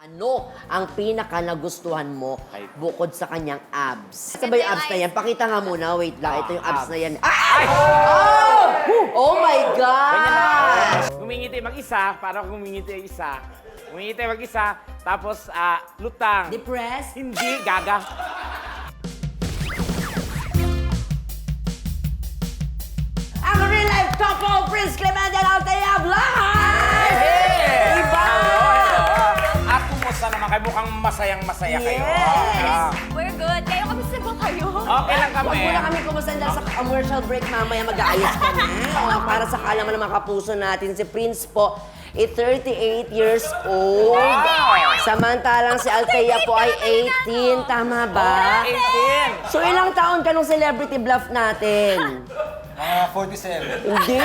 Ano ang pinaka nagustuhan mo Ay. bukod sa kanyang abs? Sabay yung abs na yan. Pakita nga muna. Wait lang. Ito yung abs abs. na yan. Ay! Oh! Oh my God! Kumingiti mag-isa, para kumingiti isa. Kumingiti mag-isa, tapos lutang. Depressed? Hindi, gaga. Ang real life couple, Prince Clemente and Althea Blas! Iba! At kumusta naman kayo? Mukhang masayang-masaya kayo. Yes. We're good. Kayo, kamusta ba kayo? Okay lang kami. Huwag muna kami kumusta dahil sa commercial break mamaya mag-aayos kami. Para sa kalaman ng mga kapuso natin, si Prince po, 38 years old. Wow! Samantalang si Althea po ay 18. Tama ba? 18. So ilang taon ka nung celebrity bluff natin? Mga 47. Hindi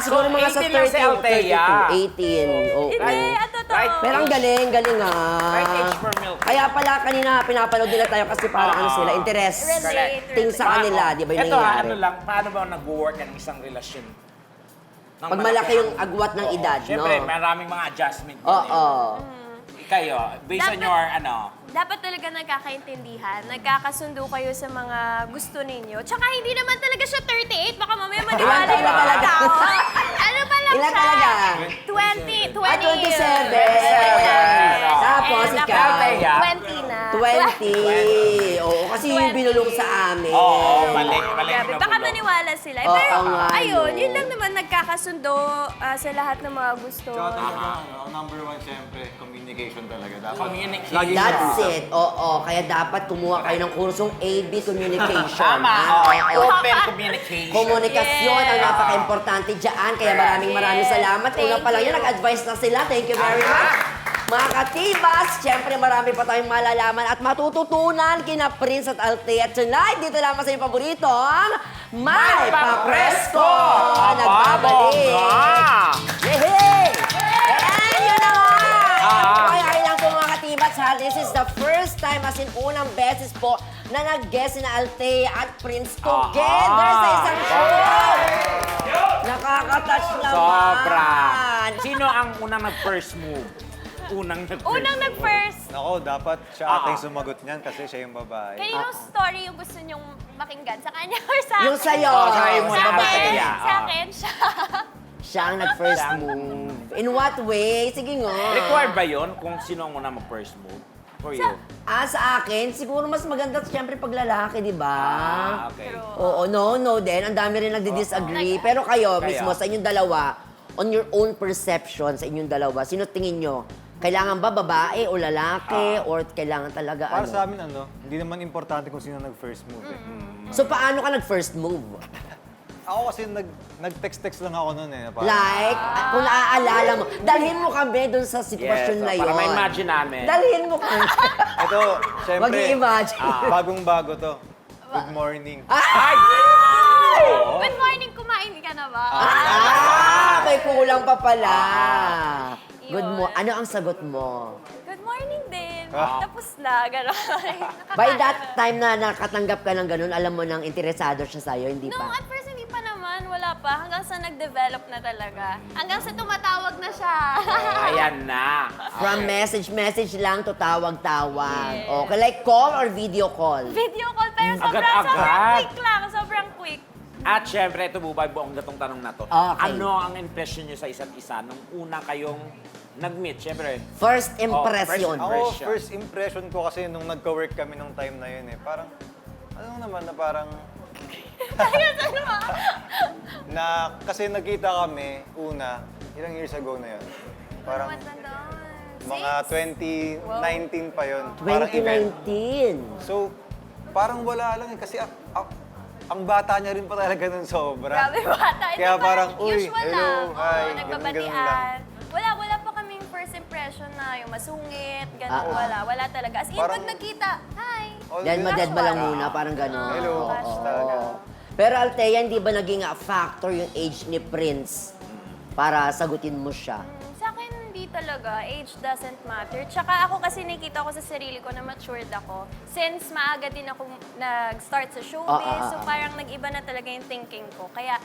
siguro mga sa 18 lang si 30, Althea. 18. Oo. Hindi, ang totoo. Right. Pero ang galing Right age for milk. Kaya pala kanina pinapanood nila tayo kasi parang ano sila, interest. Relate. Ting sa kanila, di ba yung Ito nangyayari? ano lang, paano ba nag-work ang isang relasyon? Nang Pag malaki yung agwat ng Oo. edad, Siyempre, no? maraming mga adjustment. Oo. Kayo, based on Dapat- your Dapat talaga nagkakaintindihan, nagkakasundo kayo sa mga gusto ninyo. Tsaka hindi naman talaga siya 38, baka mamaya maniwala Ilan yung mga talaga? tao. Ano pa lang Ilan siya? talaga? 20 Ah, 27. Yes. Tapos And ikaw, Althea? 20 na. 20. Oo, kasi yung 20. binulong sa amin. Oo, mali Grabe, na baka bulong. maniwala sila. Oo Pero nga, ayun, no. yun lang naman nagkakasundo sa lahat ng mga gusto. Tsaka talaga, number one, siyempre, communication talaga. Dapat. Communication. Lagi That's it. Oo, kaya dapat kumuha kayo ng kursong AB Communication. Tama, Ah, oo. Open communication. Komunikasyon ang Yes. napaka-importante dyan. Kaya maraming salamat. Una Thank pa lang you. yun, nag-advise na sila. Thank you very much. Mga katibas, syempre marami pa tayong malalaman at matututunan kina Prince at Althea tonight. Dito lamang sa inyong paboritong May Papresko! Nagbabalik! Yehey! And yun na nga! Kaya lang po mga katibas ha, this is the first time as in unang beses po na nag-guest na Althea at Prince together sa isang show! Nakaka-touch naman! Sobra. Sino ang unang nag-first move? Unang Unang-nag-first. Ako, dapat siya ating sumagot niyan kasi siya yung babae. Kaninong story yung gusto nyong makinggan? Sa kanya or sa akin? Yung sa'yo! sa'yo mo Sa na akin, Althea. sa akin siya. Siya ang nag-first move. In what way? Sige nga. Required ba yun kung sino ang unang mag-first move? For you? Sa akin, siguro mas maganda siyempre pag lalaki, di ba? Okay. Oo, no din. Ang dami rin nagdi-disagree. Pero kayo, mismo, sa inyong dalawa, on your own perception sa inyong dalawa, sino tingin nyo? Kailangan ba babae o lalaki? Or kailangan talaga Para ano? sa amin, hindi naman importante kung sino nag-first move. So, paano ka nag-first move? Ako kasi nag-text-text lang ako noon eh. Parang, Like, kung naaalala mo, dalhin mo kami dun sa sitwasyon na yun. Para ma-imagine namin. Dalhin mo kami. ito, syempre, Mag-i-imagine. bagong-bago to. Good morning. Ay! Good morning, kumain ka na ba? May kulang pa pala. Good Yun. mo. Ano ang sagot mo? Good morning din. Tapos na, gano'n. By that time na nakatanggap ka ng ganun, alam mo nang interesado siya sa'yo, hindi No, pa? at first hindi pa naman. Wala pa. Hanggang sa nag-develop na talaga. Hanggang sa tumatawag na siya. Ayan na. From message lang to tawag-tawag. Yes. Okay, like call or video call? Video call, pero sobrang Agad-agad. quick lang. Sobrang quick. At syempre, ito bubay buong gatong tanong na to. Okay. Ano ang impression nyo sa isa't isa nung una kayong nag-meet? Syempre, First impression. Ako, first impression ko kasi nung nagka-work kami nung time na yun eh. Parang, ano naman na parang, kasi nagkita kami una, ilang years ago na yun. Parang Matanda. mga 2019 pa yun. Parang event. 2019. So, parang wala lang eh. Kasi ang bata niya rin pa talaga nun sobra. Grabe bata. Ito Kaya parang, uy, usual hello, lang. hi, Oo, ganun-ganun nagbabatian. Wala pa kaming first impression na yung masungit, gano'n, wala talaga. As in, Parang- pag nagkita, hi. All Dead good. ma-dead ba lang muna, parang gano'n. Hello, Oo. kamusta? Pero Althea, hindi ba naging factor yung age ni Prince para sagutin mo siya? Sa akin, hindi talaga. Age doesn't matter. Tsaka ako kasi nakita ko sa sarili ko na matured ako. Since maaga din ako nag-start sa showbiz, so parang nag-iba na talaga yung thinking ko. Kaya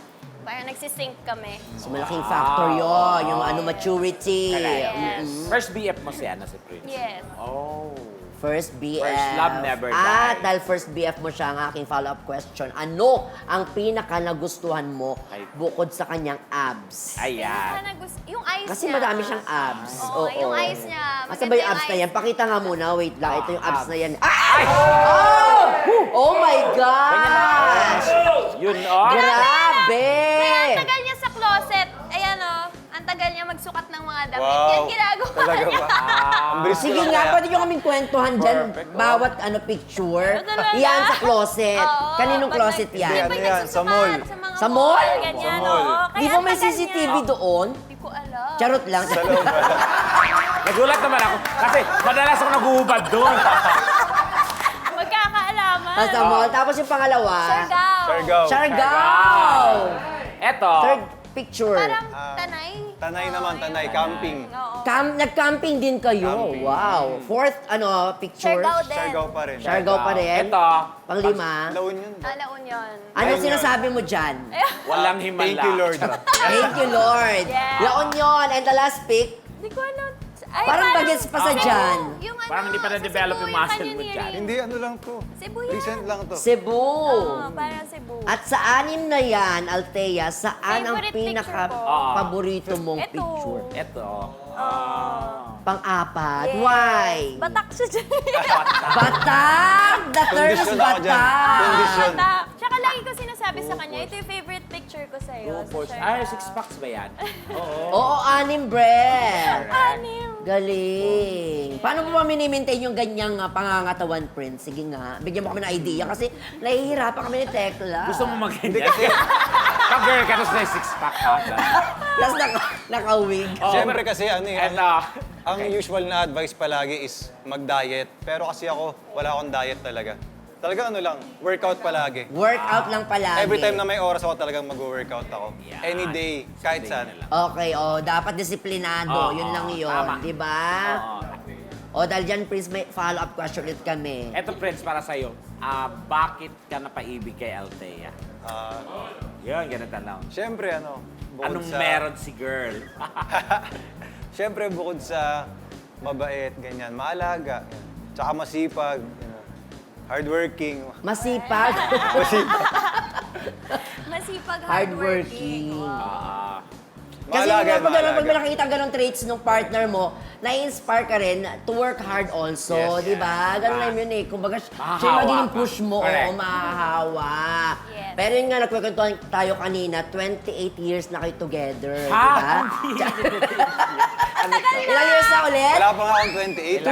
Parang nagsisync kami. So, malaking factor yun. Yung maturity. Correct. Yes. First BF mo siya na si Prince? Yes. Oh. First BF. First love never At dies. dahil first BF mo siya, ang aking follow-up question, ano ang pinaka nagustuhan mo Ay. bukod sa kanyang abs? Ayan. Yung eyes Kasi niya. madami siyang abs. Oo, yung eyes niya. Asa Maganda ba yung yung abs na eyes. yan? Pakita nga muna. Wait lang. Ito yung abs abs. na yan. Ay! Oh! Oh my gosh! Yun, oh. Grabe! Kaya ang tagal niya sa closet. Ayan oh. Ang tagal niya magsukat ng mga damit. Wow. Yan ginagawa Talaga niya. ba? Ang bilis ko Sige lang nga, kaya. pwede nyo kaming kwentuhan dyan. Perfect, oh. Bawat picture. Ano talaga? Yan sa closet. Oo, Kaninong pag closet nag- yan? Pag Ano yan? nagsusukat Sa mall. mga Sa mall? Ganyan, Sa mall. oo. Kaya Di ba ang may tagal CCTV niya. doon? Di ko alam. Charot lang. Sa loob ba? Nagulat naman ako. Kasi madalas ako naguhubad doon. Magkakaalaman. Sa mall. Tapos yung pangalawa, Siargao. Siargao. Siargao. Eto. Third picture. Parang tanay. Tanay naman, tanay. Camping. Oo. Nag-camping din kayo. Camping. Wow. Fourth, picture. Siargao din. Siargao pa rin. Siargao pa rin. Eto. Panglima. La Union. La Union. Ano Ayun sinasabi mo dyan? Walang himala. Thank you, Lord. Thank you, Lord. Yeah. La Union. And the last pic, Di ko alam. Ay, parang bagets pa sa Cebu. dyan. Yung ano, Parang hindi pa sa na-develop Cebu, yung muscle mo canyoneering. dyan. Hindi, ano lang to. Cebu yan. Recent lang to. Cebu. Oo, parang Cebu. At sa anim na yan, Althea, saan ang Favorite picture ko? pinaka-paborito mong Ito. picture? Eto. Pang-apat. Why? Batak siya dyan. Batak! The third is Kondisyon ako dyan. batak. Kondisyon. Batak. Tsaka lagi ko sinasabi sa kanya, ito yung favorite picture ko sa'yo. sa Siargao. Ay, 6 packs ba yan? Oo. Oo, anim, Brett. Anim. Galing. Paano mo ba minimaintain yung ganyang pangangatawan, Prince? Sige nga, bigyan mo kami ng idea kasi nahihirapan kami ni Tekla. Gusto mo mag-ganyan? Pag-girl ka, tapos na 6 pack ka. Tapos naka-wig. Oo. Siyempre kasi ano eh, Eto. ang usual na advice palagi is mag-diet. Pero kasi ako, wala akong diet talaga. Talagang ano lang, workout palagi. Workout lang palagi. Every time na may oras ako talagang mag-workout ako. Yan. Any day, kahit Day saan. na lang. Okay, dapat disiplinado. Oo, yun lang yun. tama. Di ba? Oo. Dahil dyan, Prince, may follow-up question ulit kami. Eto, Prince, para sa'yo. Bakit ka napaibig kay Althea? Yun, ganun tanong. Siyempre bukod Anong sa... meron si girl? Siyempre bukod sa mabait, ganyan, maalaga, yan. Tsaka masipag, hardworking. Masipag. Masipag, Hardworking. Kasi Maalaga, pag may maalaga. nakikita ganong traits ng partner mo, na-inspire ka rin to work hard also, Yes. di ba? Ganun lang yun eh. Kumbaga, Mahahawa siya magiging ka. push mo, Correct. o mahahawa. Yes. Pero yun nga, nagkwekwentuhan tayo kanina, 28 years na kayo together, di Ha? ba? Ilang years na ulit? Wala pa nga akong 28.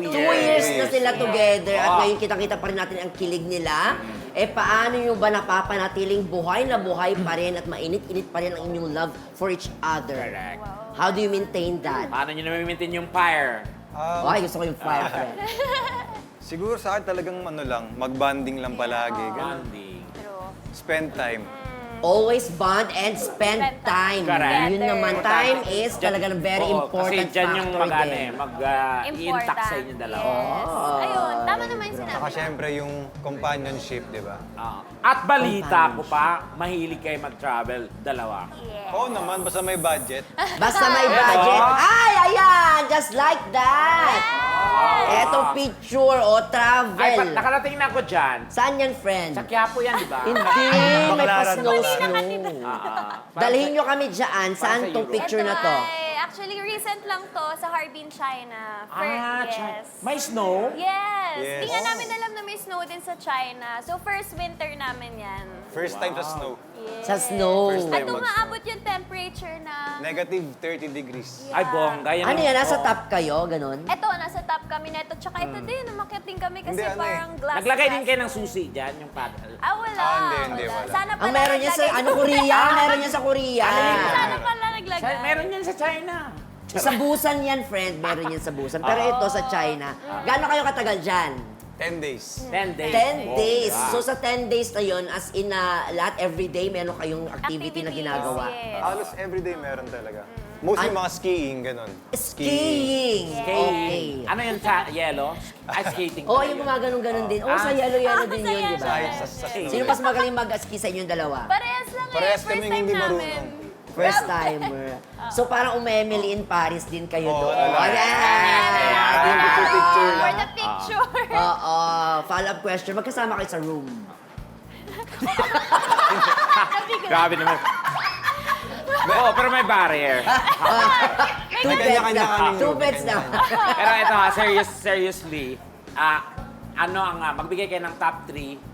Two years na sila Yes. together at Ah. ngayon kitang-kita pa rin natin ang kilig nila. Paano nyo ba napapanatiling buhay na buhay pa rin at mainit-init pa rin ang inyong love for each other? Correct. How do you maintain that? Paano nyo na-maintain yung fire? Ay, gusto ko yung fire friend. Siguro sa akin talagang mag-bonding lang palagi. Ganun. Bonding. True. Spend time. Always bond and spend time. Correct. Yun naman, time is talagang very Oo, important kasi dyan yung factor din. mag-i-intact sa inyong dalawa. Yes. Ayun, tama naman yung Saka sinabi. siyempre yung companionship, di ba? At balita ko pa, mahilig kayo mag-travel, dalawa. Yes. Oo naman, basta may budget. Basta may budget. Ay, ayan! Just like that! Eto picture o travel. Ay, nakarating na ako dyan. Saan yan, friend? Sa Quiapo yan, di ba? Hindi, may Baclaran, pa-snow-snow. Parang Dalhin nyo kami dyan. Saan sa tong Europe. picture na to? Actually, recent lang to sa Harbin, China. Yes. May snow? Yes. Yes. Di nga namin alam na may snow din sa China. So, first winter namin yan. First time sa snow. Yes. Sa snow. First At time umaabot yung temperature na... Negative 30 degrees. Ay, bongga. Yan Ano ang- yan? Nasa top kayo? Ganon? Eto, nasa top kami neto. Tsaka ito din, umakyat din kami kasi Hindi, ano parang glass. Naglagay din glass kayo ng susi dyan, yung paddle. Wala. Hindi, wala. Sana pala Ang meron niya sa, naglagay- Korea? Meron niya sa Korea. Sana pala naglagay. Meron yan sa China. Sa Busan yan, friend. Meron yan sa Busan. Pero ito sa China. Gaano kayo katagal dyan? 10 days. 10 days. 10 days. Bongga. So sa 10 days na yun, as in lahat everyday, meron kayong activity na Activities, ginagawa. yes. Halos everyday meron talaga. Mostly mga skiing, ganun. Skiing. Okay. Ano yun sa yellow? Skating. Oo, yung mga ganun-ganun din. Oo, sa yellow-yellow din sa yun, di ba? Sa snow. Sino mas magaling mag-ski sa inyong dalawa? Parehas lang eh. Parehas First kaming time hindi namin. marunong. First timer. So parang umemily in Paris din kayo Oo, doon. wala. Yeah. Picture For lang. the picture. Oo. Follow-up question. Magkasama kayo sa room. Grabe naman. Oo, pero may barrier. Two May beds kanya-kanya na. kaming Two room, beds na. Pero ito ha, seriously, ano ang magbigay kayo ng top 3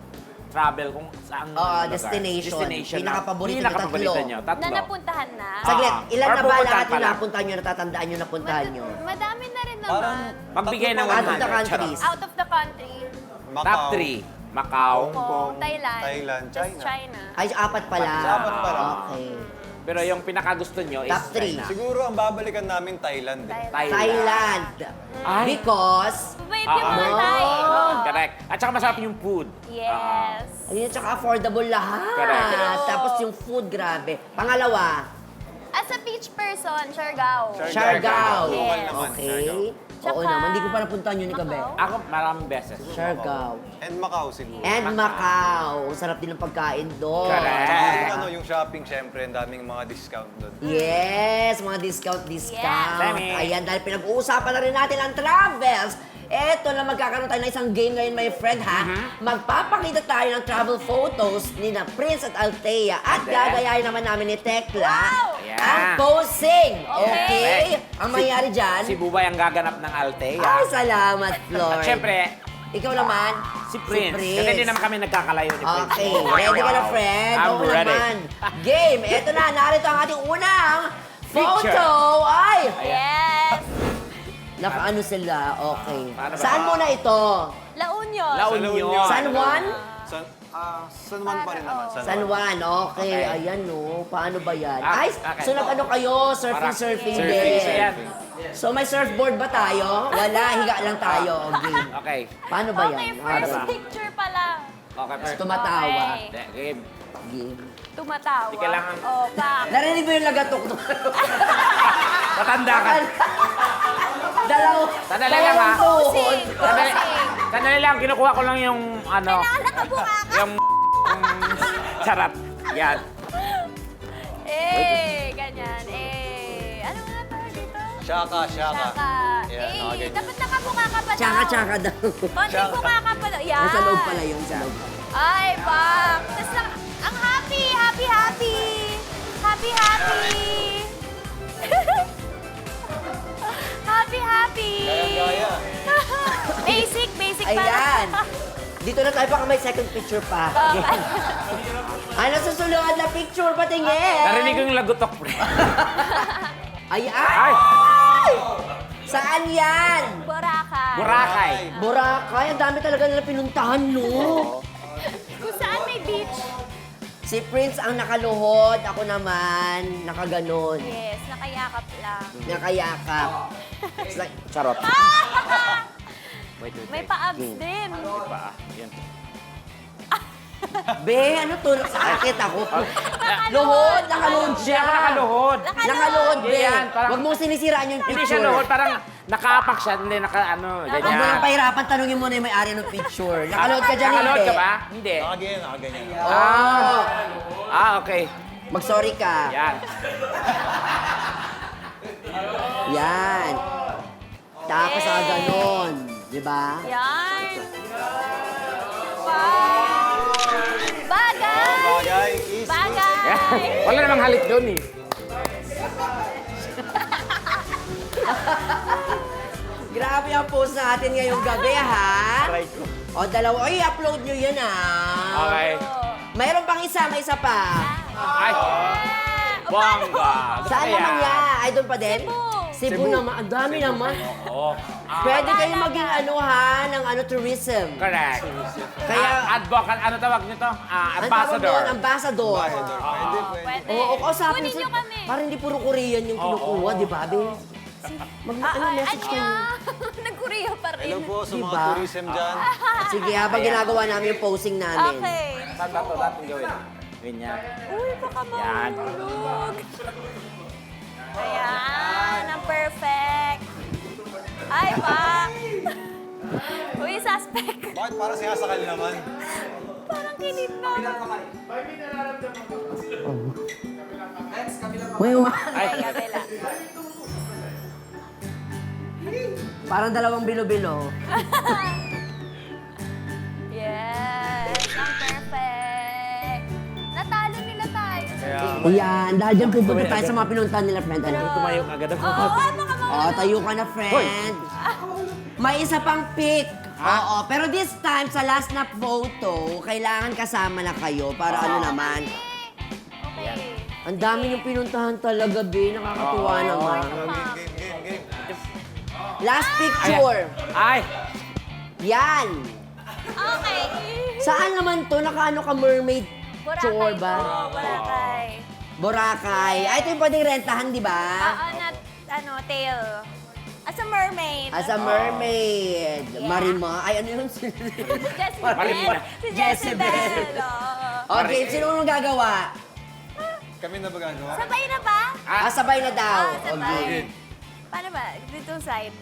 travel kung saan lugar? Destination. Pinakapaborito nyo, Pinakapaborito tatlo. nyo, tatlo. Na napuntahan na. Saglit, ilan Or na ba pupuntahan lahat pa yung lang. napuntahan nyo, natatandaan nyo, napuntahan nyo? Madami na rin naman. Parang Magbigay ng Out of the 100. countries. Out of the country. Macau, Top 3. Macau. Hong Kong, Thailand. Thailand, Just China. China. Ay, apat pala. Apat pala. Okay. Pero yung pinakagusto nyo is Top three. China. Siguro ang babalikan namin Thailand. Thailand. Ay. Because, Mabait yung mga Thai. Correct. At saka masarap yung food. Yes. ayun, tsaka affordable lahat. Correct. Tapos yung food, grabe. Pangalawa, As a beach person, Siargao. Siargao. Yes. naman, Okay. Siargao. Oo Tsaka- naman, hindi ko pa napuntahan yun ni Kabe. Macau. Ako maraming beses. Siargao. And Macau siguro. And Macau. Sarap din ng pagkain doon. Correct. Tsaka yung, yung shopping, syempre, ang daming mga discount doon. Yes, mga discount. Yeah. Dami. Ayan, dahil pinag-uusapan na rin natin ang travels. Eto na magkakaroon tayo ng isang game ngayon, my friend, ha? Magpapakita tayo ng travel photos ni na Prince at Althea. At And then? gagayahin naman namin ni Tekla Wow! Yeah. ang posing. Okay. Okay? Ang mangyari dyan, Si Bubay ang gaganap ng Althea. ay, salamat, Floyd. At syempre, Ikaw naman, si Prince. Kasi hindi naman kami nagkakalayo ni Prince. Okay, ready ka na, friend? I'm Oo ready. naman. Game, eto na, narito ang ating unang photo. Ay, Yes. nakaano sila, okay. Paano ba? Saan muna ito? La Union. La Sa La Union. Union. San Juan? San Juan pa rin naman. San Juan, okay. Okay. Ayan, no. Paano ba yan? Ah, Ay, okay. so nag-ano kayo? Parang Surfing surfing. din. Yan. So may surfboard ba tayo? Wala, higa lang tayo. Okay. Okay. Paano ba Okay, yan? first ba? picture pa lang. Okay, first. Tumatawa. Okay. Game. Game. Tumatawa. Di kailangan- Oh, back. Narinig mo yung lagatok? Matanda ka. Sandali lang, ha? dalawang tuhod. Posing. Sandali, Posing. sandali lang, kinukuha ko lang yung ano. Kailangan nakabuka ka. Yung charap. Yan. Ganyan. Ano nga tawag dito? Shaka. Tsaka, Yeah, nakaganyan. dapat nakabuka ka pa daw. Tsaka daw. Konting buka ka pa daw. Yan. Ay, sa loob pala yun, sa loob. Ay, bak. Tapos lang, ang happy. Happy. Happy. Gaya. Basic pa lang. Ayan. Dito na tayo, baka may second picture pa. Ano susunod na picture? Patingin. Narinig ko yung lagutok, pre. Ay, Ay! Saan yan? Boracay. Boracay. Boracay. Ang dami talaga nila pinuntahan, no? Kung saan may beach. Si Prince ang nakaluhod. Ako naman, nakaganon. Yes, nakayakap lang. Nakayakap. It's like, Charot. Wait. May pa-abs din. Pa. Yan. be, ano to? Sakit ako. Luhod, nakaluhod Hindi siya. ako nakaluhod. Nakaluhod, be. Yan, parang- Huwag mong sinisiraan yung picture. Hindi siya luhod, parang nakaapak siya, hindi ano, Huwag mo nang ganyan. pahirapan, tanungin mo na yung may-ari ng picture. Nakaluhod ka dyan, Nakaluhod hindi? ka ba? Hindi. Nakaganyan. Oo. Okay. Mag-sorry ka. Yan. Yan. Tapos sa ganon. Di ba? Yan. Wow. Bagay. Bagay. Easy. Bagay. Wala namang halik doon eh. Grabe ang post natin ngayong gabi, ha? Try ko. O, dalawa. Ay, upload nyo yan, ha? Okay. Mayroon pang isa, may isa pa. Ay. Bongga. Gusto Saan ko naman yan. yan? Ay, doon pa din? Cebu. Cebu naman. Ang dami naman. Oo. Pwede kayo maging ano, ha? Ng ano, tourism. Correct. Kaya, Advocate, ano tawag nito? ang tawag Ambassador. doon, ambassador. Pwede. Pwede. Oo, kausapin Kunin sila. nyo kami. Parang hindi puro Korean yung kinukuha, di ba, Be? Mag-message kayo. Nag-Korea pa rin. Hello po sa mga Diba? tourism dyan. Sige, habang ginagawa namin yung posing namin. Okay. Saan ba ito natin gawin? Ganyan. Uy, baka Yan. mahulog. Ayan, ang perfect. Ay, pak! Uy, suspect. Bakit parang sinasakal naman? Parang kinit na. Uy, Ay, kabila. parang dalawang bilo-bilo. Yes, ang perfect. Natalo nila tayo. Ayan, dahil dyan pupunta tayo sa mga pinuntahan nila, friend. Ano? Tumayo ka agad ako. Oo, ay, baka mawala. Tayo ka na, friend. May isa pang pick. Oo, pero this time, sa last na photo, kailangan kasama na kayo para ano naman. Okay. Ang dami yung pinuntahan talaga, Be. Nakakatuwa naman. Game. Last picture. Ay! Yan. Okay. Saan naman to? Nakaano ka, mermaid chore ba? Oo, Boracay. Boracay. Ay, ito yung pwedeng rentahan, di ba? Tail. As a mermaid. As a mermaid. Yeah. Marima. Ay, ano yun? Jezebel. Marimina. Si Jezebel. Oo. Okay, sino nung gagawa? Kami na ba gagawa? Sabay na ba? Sabay na daw. Sabay. Okay. Paano ba? Dito side.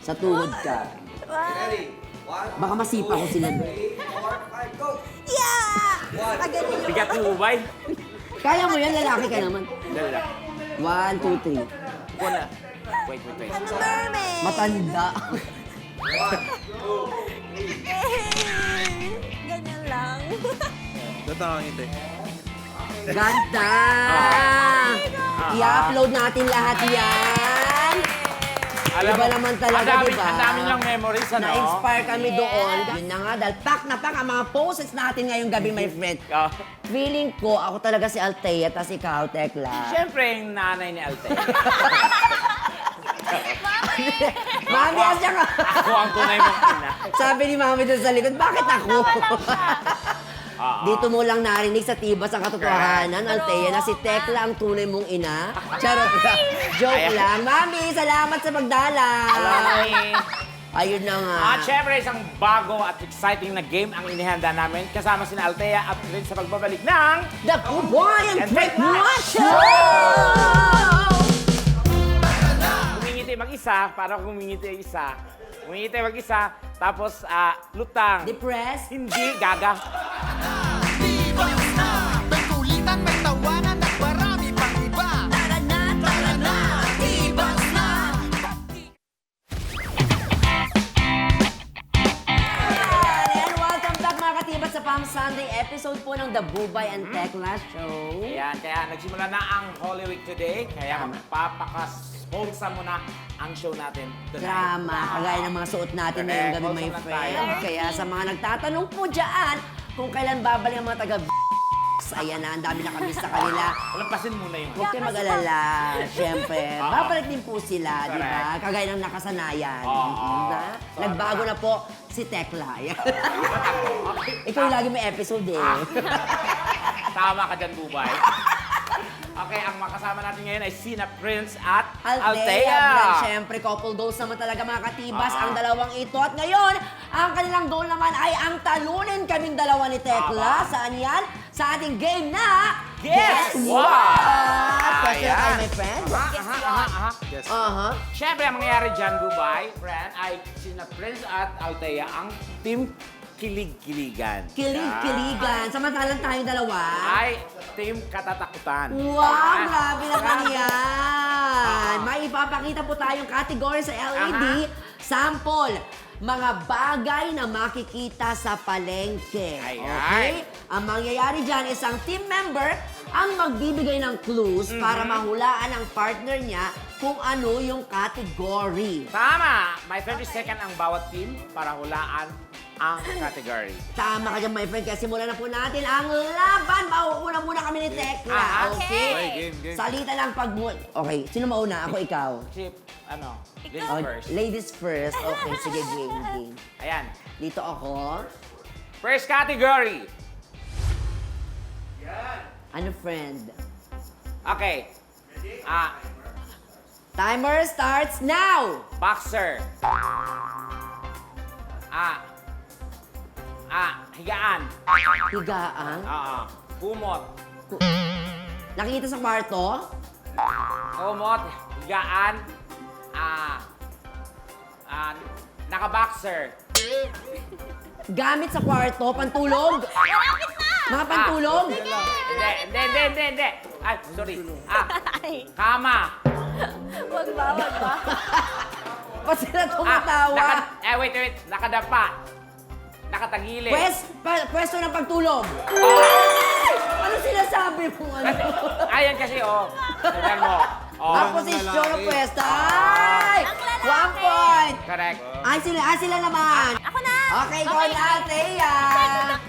Sa tuhod ka. Baka masipa ko sila. Yeah! Agaling. Bigat ng ubay. Kaya mo yan, lalaki ka naman. Dali lang. 1, 2, 3. Wala. Wait. Mermaid. Matanda. Ganyan lang. Datangin ito. Ganda! I-upload natin lahat yan. Iba naman talaga, diba? Ang dami lang memories, ano? Na-inspire kami doon. Yun na nga, dahil pack na pack ang mga poses natin ngayong gabi, my friend. Ah. Feeling ko, ako talaga si Althea, tas ikaw, Tekla. Siyempre, yung nanay ni Altea. Mami, asya ka. Ako ang tunay mong ina. Sabi ni Mami doon sa likod, bakit ako? Oo. Dito mo lang narinig sa tibas ang katotohanan, Althea, na si Tekla ang tunay mong ina. Charot lang. Joke Ayan. lang. Mami, salamat sa pagdala. Alay. Ayun na nga. At syempre, isang bago at exciting na game ang inihanda namin kasama sina Altea at rin sa pagbabalik ng... The Good Boy and And Great Tekla Watch Show! Show! Humingiti mag-isa, para humingiti isa. Humingiti mag-isa, tapos lutang. Depressed? Hindi, gaga. May kulitan, may tawanan at marami pang iba. Tara na, tibas na. And welcome back mga katibas sa Palm Sunday episode po ng The Bubay and Tekla Show. Ayan, kaya nagsimula na ang Holy Week today, kaya magpapakas-sponsor mo na ang show natin tonight. Drama, kagaya ng mga suot natin Correct. ngayong gabi, my Wholesome lang friend. tayo. Kaya sa mga nagtatanong po dyan, kung kailan babalik ang mga taga ayan na, ang dami na kami sa kanila. Lampasin muna yung... Huwag kayo mag-alala, syempre. Babalik din po sila, di ba? Correct. Kagaya ng nakasanayan. Oo. Na? Nagbago na po si Tekla. Ikaw yung lagi may episode eh. Tama ka dyan, Bubay. Okay, ang makasama natin ngayon ay Sina Prince at Althea. Althea. Siyempre, couple goals naman talaga mga katibas ang dalawang ito. At ngayon, ang kanilang goal naman ay ang talunin kaming dalawa ni Tekla. Saan yan? Sa ating game na... Guess What? Question Ayan. time, my friend. Aha. Siyempre, ang mangyayari dyan, Bubay, friend, ay Sina Prince at Althea ang team kilig-kiligan. Kilig-kiligan. Samantalang tayong dalawa. Ay team katatakutan. Wow, grabe naman yan. May ipapakita po tayong category sa LED. Sample, mga bagay na makikita sa palengke. Ayan. Okay? Ang mangyayari dyan, isang team member ang magbibigay ng clues para mahulaan ang partner niya kung ano yung category. Tama! May 30 second ang bawat team para hulaan ang category. Tama ka dyan, my friend. Kaya simulan na po natin ang laban. Mauuna muna kami ni Tekla. Ah, Okay? game. Salita lang pag... Okay, sino mauna? Ako, ikaw. Chip, ano? Ladies Oh, first. Ladies first. Okay, sige, game. Ayan. Dito ako. First category. Ano, friend? Okay. Timer starts now! Boxer. Higaan. Higaan. Kumot. Nakikita sa kwarto? Kumot, higaan, naka-boxer. Gamit sa kwarto, pantulog. Malapit na! Mga pantulog. Hindi. Ay, sorry. Kama. Wag ba? Ba't sila tumatawa? Wait. Nakadapa. Nakatagili. Pwesto ng pagtulog. Ano sinasabi mo? Ayan kasi, tignan mo. Ang posisyon ng pwesto. Ay! Ang lalaki. 1 point. Correct. Ay, sila naman. Ako na! Okay, go na, Thea.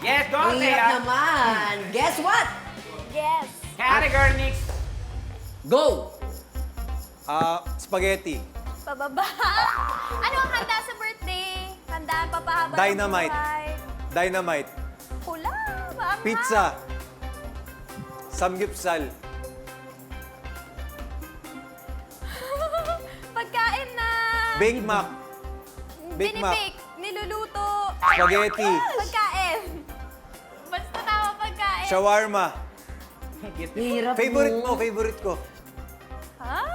Yes, go, Ang hirap Thea. naman. Guess what? Yes. Category next. Go. Spaghetti. Pababa. Ano ang handa sa birthday? Handaan papahaba ng Dynamite. buhay. Dynamite. Pula. Maanghang. Pizza. Samgipsal. Pagkain na Big Mac. Big Mac. binibake, niluluto. Spaghetti. Pagkain. Basta tama pagkain. Shawarma. Hirap Favorite ko. Ha?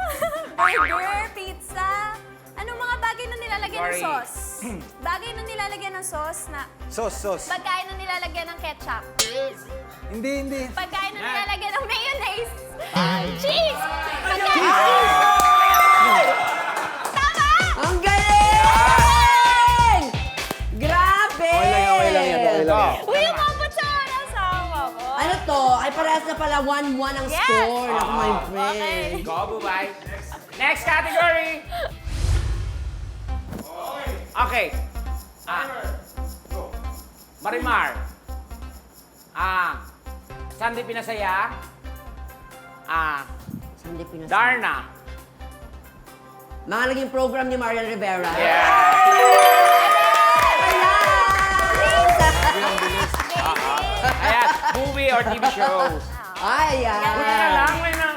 Burger, pizza. Anong mga bagay na nilalagyan ng Sorry. sauce? Bagay na nilalagyan ng sauce na Sauce. pagkain na nilalagyan ng ketchup. Hindi. Pagkain na nilalagyan ng mayonnaise. Cheese! Pagkain Tama! Ang galing! Grabe! Okay lang yan. Uy, umabot sa asawa ko. Ano to? Ay, parehas na pala 1-1 ang Yes! score. Naku, my friend. Go, bye. Next category. Okay. Marimar. Sandy Pinasaya. Hindi pinasa. Darna. Mga naging program ni Marian Rivera. Yeah. Ayan, movie or TV shows. Ay, Buti na ay. lang, may nang...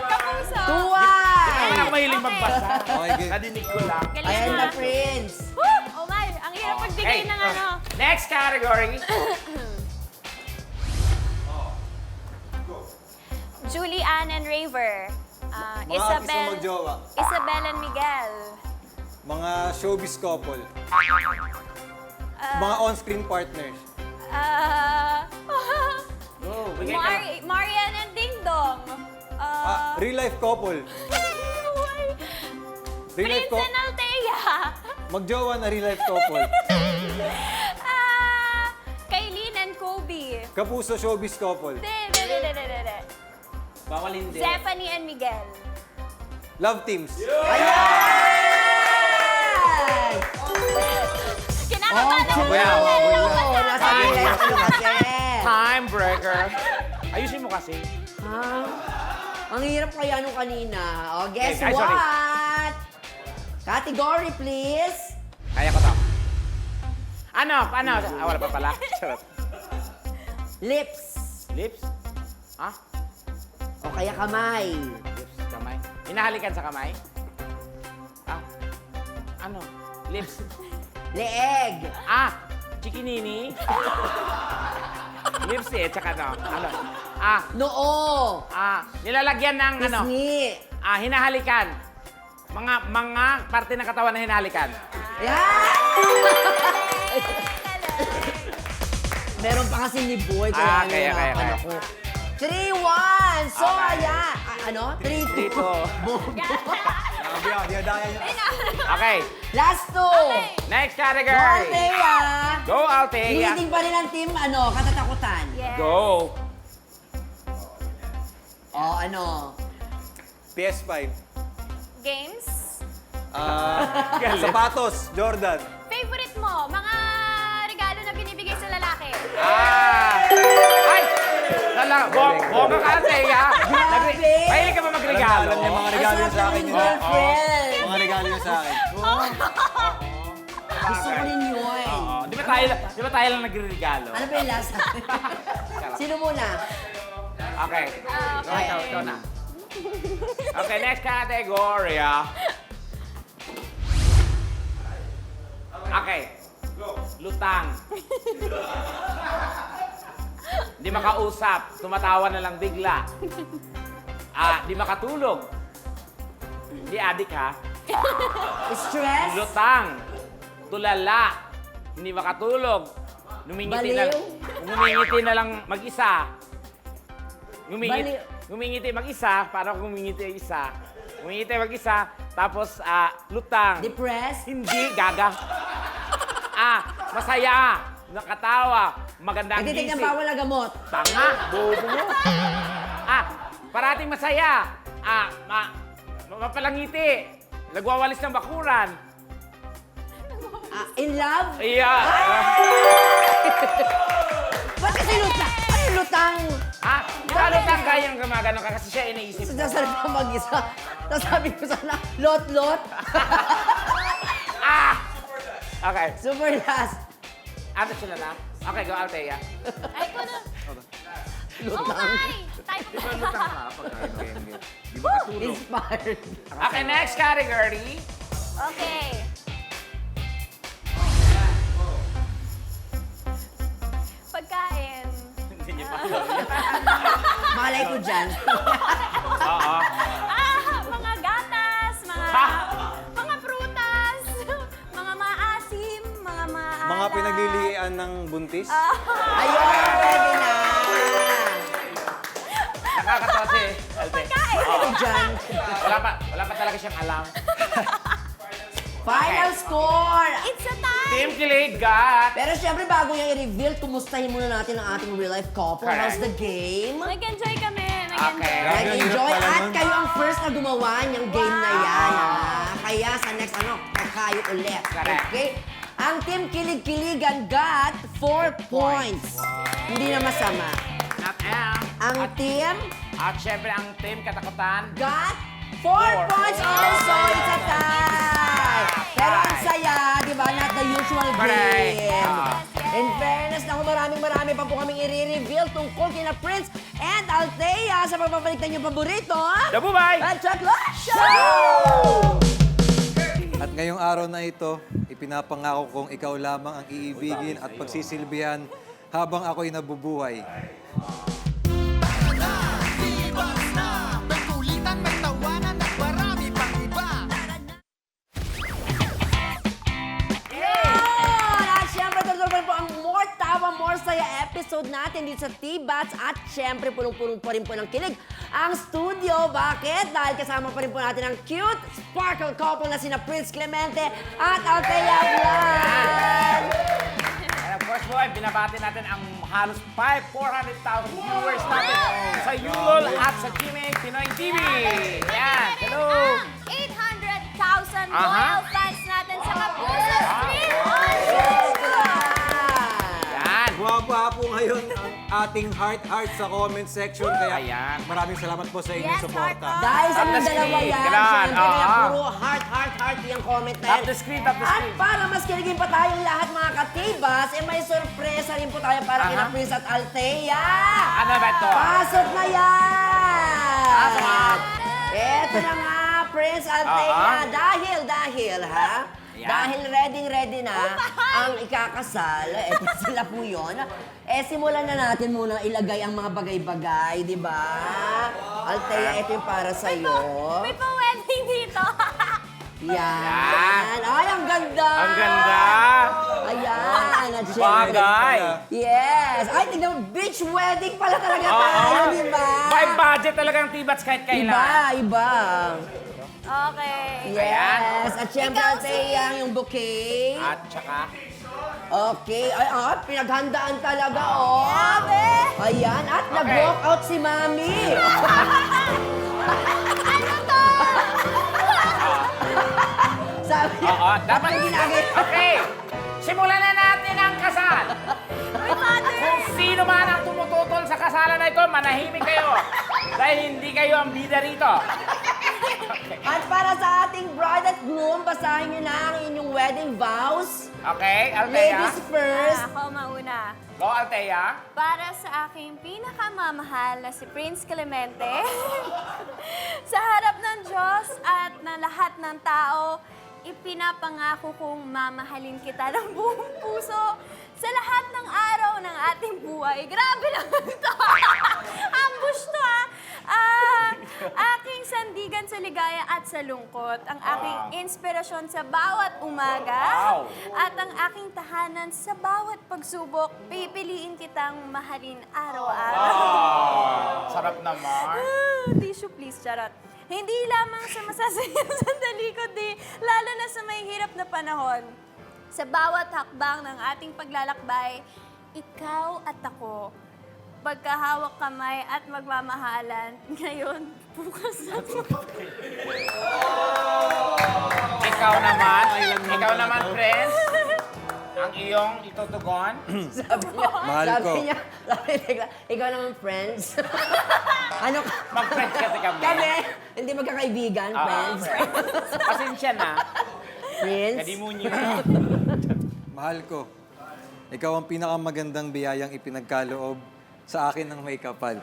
Kapuso. Tuwan! May nang mahilig magbasa. Okay, good. Nadinig ko lang. Galing Ayan na. na, Prince. Woo! Oh my, ang hirap magbigay ng ano. Next category. Julie Ann and Raver. Mga artist na magjowa. Isabel and Miguel. Mga showbiz couple. Mga on-screen partners. Go, bigay ka lang. Marian and Ding Dong. Real life couple. Real life Prince and Althea. Magjowa na real life couple. Kailin and Kobe. Kapuso showbiz couple. De. Bawal hindi. Zephanie and Miguel. Love teams. Ay! Kinakabahan ako. Well, Nasa bilis ko kasi. Time breaker. Ayusin mo kasi. Ha? Ang hirap kaya nung kanina. O, guess Ay, sorry. what? Category, please. Kaya ko to. Ano? Wala pa pala. Charot. Lips. Lips? Ha? O kaya kamay. Lips, kamay. Hinahalikan sa kamay? Ano? Lips. Leeg. Chikinini. Lips tsaka ano? Noo. Nilalagyan ng ano? Pisngi. Hinahalikan. Mga parte ng katawan na hinahalikan. Yan! Meron pa kasi ni Boy. Kaya. nahihirapan ako. 3-1. So, Okay. ayan. Ano? 3-2. Dito. Dinadaya niyo. Okay. Last two. Next Go, category. Althea. Go, Althea. Leading pa rin ang team, katatakutan. Yes. Go. PS5. Games. Sapatos. Jordan. Favorite mo, mga regalo na binibigay sa lalaki. Ay! Bongga ka, Althea. Grabe. Mahilig ka ba magregalo? Alam niya mga regalo niya sa akin yun. Girlfriend. Mga regalo niya sa akin. Gusto ko rin yun. Di ba tayo lang nagre-regalo? Ano ba yung last? Sino muna? Okay. Ikaw na. Okay, next category. Okay. Lutang. Di makausap, tumatawa na lang bigla. Di makatulog. Hindi adik ha. Stress? Lutang, tulala, hindi makatulog. Ngumingiti na lang mag-isa. Baliw. Ngumingiti mag-isa, parang ngumingiti isa. Ngumingiti mag-isa, tapos lutang. Depressed? Hindi, gaga. Masaya, nakatawa, maganda ang Nagtitig ng gising. bawal na gamot. Tanga, bobo mo. Parating masaya. Mapalangiti. Nagwawalis ng bakuran. In love? Iya. Ba't kasi lutang? Ano yung lutang? Lutang kayang gumagano ka kasi siya iniisip mo. Sasali ko mag-isa. Tapos sabi ko sana, lot-lot. Okay. Super last. Ano sila na? Okay, go Althea. Ay, ko na. Lutang. Okay. Type Di ba ko lutang ka pag Di ba katulog? Inspired. Okay, next category. Okay. Pagkain. Hindi niyo pa alam yan. Malay ko dyan. Oo. Mga gatas, Ha? mga prutas, mga maasim, mga maalat. Mga pinaglilian ng buntis. Ayun, pwede na. Nakakatawa si Althea. Pagkain. Ako dyan. Wala pa talaga siyang alam. Final score. It's a time. Team Kilig got... Pero syempre, bago niya i-reveal, kumustahin muna natin ang ating real-life couple. Correct. How's the game? Nag-enjoy kami. Okay. Grabe, ang Nag-enjoy hirap pala at nun. kayo ang first na gumawa niyang game na yan. Kaya sa next, kakayo ulit. Correct. Okay? Ang Team Kilig-Kiligan got 4 points. Hindi na masama. Not M. Ang team At syempre ang Team Katakutan. got 4 Four. points also. It's a tie. Pero ang saya, di ba? Not the usual Correct. game. In fairness, naku, marami pa po kaming i-reveal tungkol kina Prince and Althea sa pagbabalik na inyong paborito. Dabubay! At Chocolate Show! At ngayong araw na ito, ipinapangako kong ikaw lamang ang iibigin at pagsisilbihan habang ako'y nabubuhay. Tibas na, may kulitan, may tawanan at marami pang iba. Yun! At syempre, tuloy po ang more tawa, more saya episode natin dito sa T-Bats. At syempre, punong-punong pa rin po ng kilig ang studio. Bakit? Dahil kasama pa rin po natin ang cute sparkle couple na sina Prince Clemente at Althea Blan. And of course po, binabati natin ang halos 400,000 viewers natin sa Yulol at sa GMA Pinoy TV. Yan, hello! Ang 800,000 loyal fans natin sa Kapuso Stream on Yan. Guwapa po ngayon ang ating heart sa comment section. Kaya Ayan. maraming salamat po sa inyong Yes, suporta. heart. Dahil sa Up the mga dalawa screen. yan, Ganun, syempre, kaya oo. puro heart yung comment na yan. Up the screen, up the At screen. para mas kiligin pa tayong lahat mga katibas, may sorpresa rin po tayo para kina Prince at Althea. Ano ba ito? Pasok na yan! Pasok! Eto na nga, Prince Althea. Dahil ha? Yan. Dahil ready na ang ikakasal, eto sila po yun. Simulan na natin muna ilagay ang mga bagay-bagay, di ba? Althea, ito yung para sa'yo. May pa-wedding dito. Yan. Ay, ang ganda! Ang ganda! Ayan, at syempre. Bagay! Yes! Ay, tignan mo, beach wedding pala talaga tayo, di ba? By budget talaga ang T-Bats kahit kailan. Iba. Okay. Yes. At syempre, Ikaw, Althea, yung bouquet. At saka, Okay. Ay, pinaghandaan talaga, oh. Grabe! Ayan. At Okay. nag-walk out si Mami. Ano to? Sabi niya, oo, dapat... "Bakit ginagay?" Okay, simulan na natin ang kasal. My father! Kung sino man ang tumututol sa kasalan na ito, manahimik kayo. Dahil hindi kayo ang bida rito. At para sa ating bride at groom, basahin niyo na ang inyong wedding vows. Okay, Althea? Ladies first. Ako mauna. Go, Althea. Para sa aking pinakamamahal na si Prince Clemente, sa harap ng Diyos at ng lahat ng tao, ipinapangako kong mamahalin kita ng buong puso sa lahat ng araw ng ating buhay. Grabe naman ito! Ambush to aking sandigan sa ligaya at sa lungkot, ang aking inspirasyon sa bawat umaga, Wow. at ang aking tahanan sa bawat pagsubok, pipiliin kitang mahalin araw-araw. Sarap naman. Tissue please, charot. Hindi lamang sa masasayang sandali, kundi lalo na sa may hirap na panahon. Sa bawat hakbang ng ating paglalakbay, ikaw at ako, pagkahawak kamay at magmamahalan, ngayon, bukas at Ikaw naman, friends. Ang iyong itutugon. Mahal ko. Sabi niya, ikaw naman, friends. Ano ka? Mag-friends kasi kami. Kami, hindi magkakaibigan, friends. Pasensya na. Friends. Kadimunyo. Mahal ko. Ikaw ang pinakamagandang biyayang ipinagkaloob sa akin ng may kapal.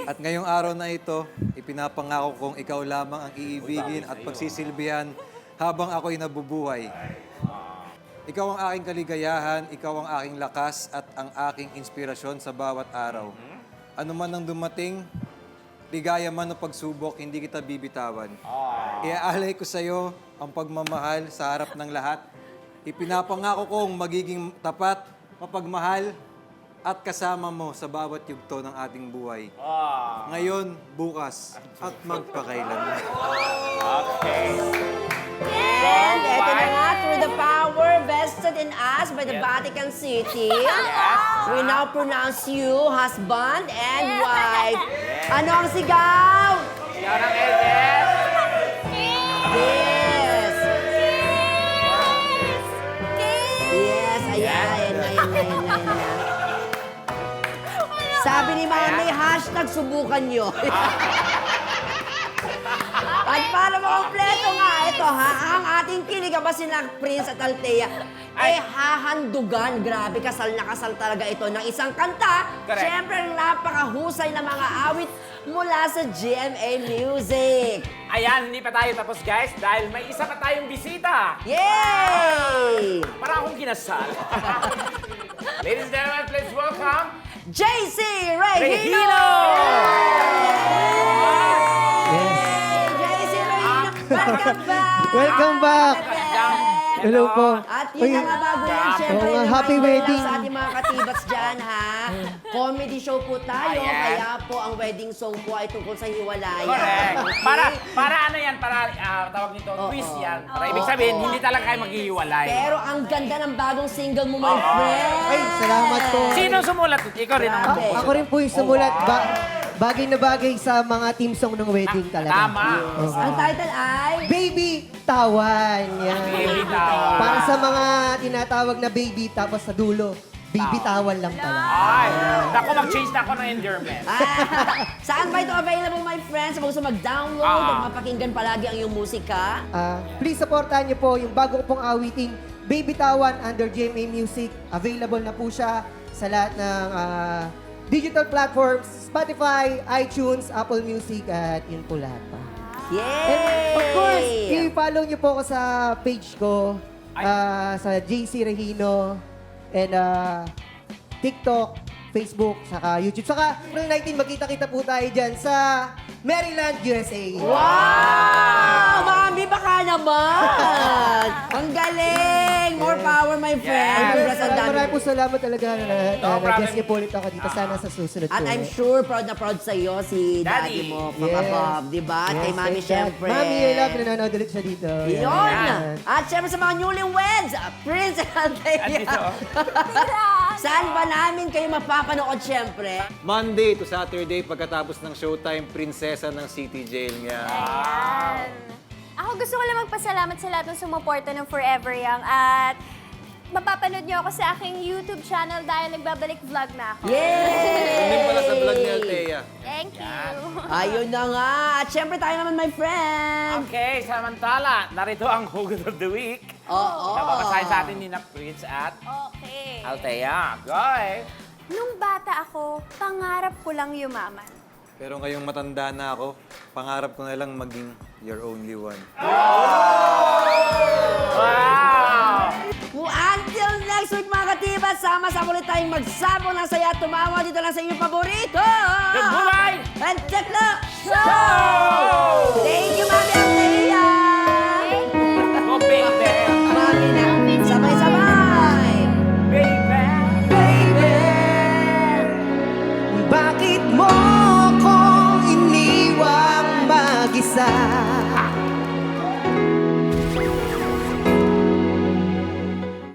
At ngayong araw na ito, ipinapangako kong ikaw lamang ang iibigin at pagsisilbihan habang ako'y nabubuhay. Ikaw ang aking kaligayahan, ikaw ang aking lakas at ang aking inspirasyon sa bawat araw. Ano man ang dumating, ligaya man o pagsubok, hindi kita bibitawan. Iaalay ko sa iyo ang pagmamahal sa harap ng lahat. Ipinapangako kong magiging tapat, mapagmahal, at kasama mo sa bawat yugto ng ating buhay. Ngayon, bukas, at magpakailanman. Okay. And eto na nga, through the power vested in us by the Vatican City, we now pronounce you husband and wife. Ano ang sigaw? Sigaw ng Eldes. Yes. Yes, ayan. Sabi ni Mami, hashtag subukan nyo. At para makompleto nga, ito ha, ang ating kiniga ba sila Prince at Althea, hahandugan. Grabe, kasal na kasal talaga ito ng isang kanta. Correct. Siyempre, napakahusay na mga awit mula sa GMA Music. Ayan, hindi pa tayo tapos guys dahil may isa pa tayong bisita. Yay! Para akong kinasal. Ladies and gentlemen, please welcome JC Regino! Regino! JC Regino, welcome back! Welcome back! Hello po. At yun na nga bago yan, syempre, Oo nga, happy reminder wedding. lang sa ating mga katibats dyan, ha? Comedy show po tayo, Ayan. kaya po ang wedding song po ay tungkol sa hiwalayan. Correct. Okay? Para ano yan? Para tawag nito, Oo. twist yan. Para ibig sabihin, hindi talaga kayo maghihiwalay. Pero ang ganda ng bagong single mo, my friend. Ay, salamat po. Sino sumulat? Ikaw rin ang Grabe. bumuo. Ako rin po yung sumulat. Bagay na bagay sa mga team song ng wedding talaga. Tama. Ang title ay... Baby Tawan. Yan. Baby Tawan. Para sa mga tinatawag na baby tapos sa dulo, baby tawan lang pala. Ay, naku, mag-change na ako ng endearment. Saan ba ito available, my friends? Kung gusto mag-download at mapakinggan palagi ang iyong musika. Please supportahan niyo po yung bago ko pong awiting Baby Tawan under GMA Music. Available na po siya sa lahat ng digital platforms, Spotify, iTunes, Apple Music, at yun po lahat pa. Yay! And of course, i-follow niyo po ako sa page ko, sa JC Regino, and TikTok, Facebook, saka YouTube. Saka April 19, magkita-kita po tayo dyan sa Maryland, USA. Wow! Mami, baka naman! Ang galing! More power, my friend. Congrats ang dami. Maraming po salamat talaga na problem. na-guest niyo po ulit ako dito. Sana sa susunod At po. I'm sure proud na proud sa iyo si Daddy Daddy. mo from Yes. above, di ba? At kay Yes, Mami, thank God. syempre. Mami, I love, nanonood ulit siya dito. Yun! Yan. At syempre sa mga newlyweds, Prince and Andito. Althea. Saan ba namin kayo mapapanood, syempre? Monday to Saturday pagkatapos ng showtime, prinsesa ng City Jail niya. Ayan. Ako gusto ko lang magpasalamat sa lahat ng sumuporta ng Forever Young at mapapanood niyo ako sa aking YouTube channel dahil nagbabalik vlog na ako. Yay! Hindi pala sa vlog ni Althea. Thank you. Ayun na nga. At syempre tayo naman, my friend. Okay, samantala, narito ang Hugot of the Week. Oo. Nababasahin sa atin ni na Prince at Okay. Althea. Goy! Nung bata ako, pangarap ko lang yumaman. Pero ngayong matanda na ako, pangarap ko na lang maging your only one. Sama-sama ulit tayong magsabong ng saya at tumawa dito lang sa inyong paborito. The Bulay And check the Show! Thank you, Mami Ate!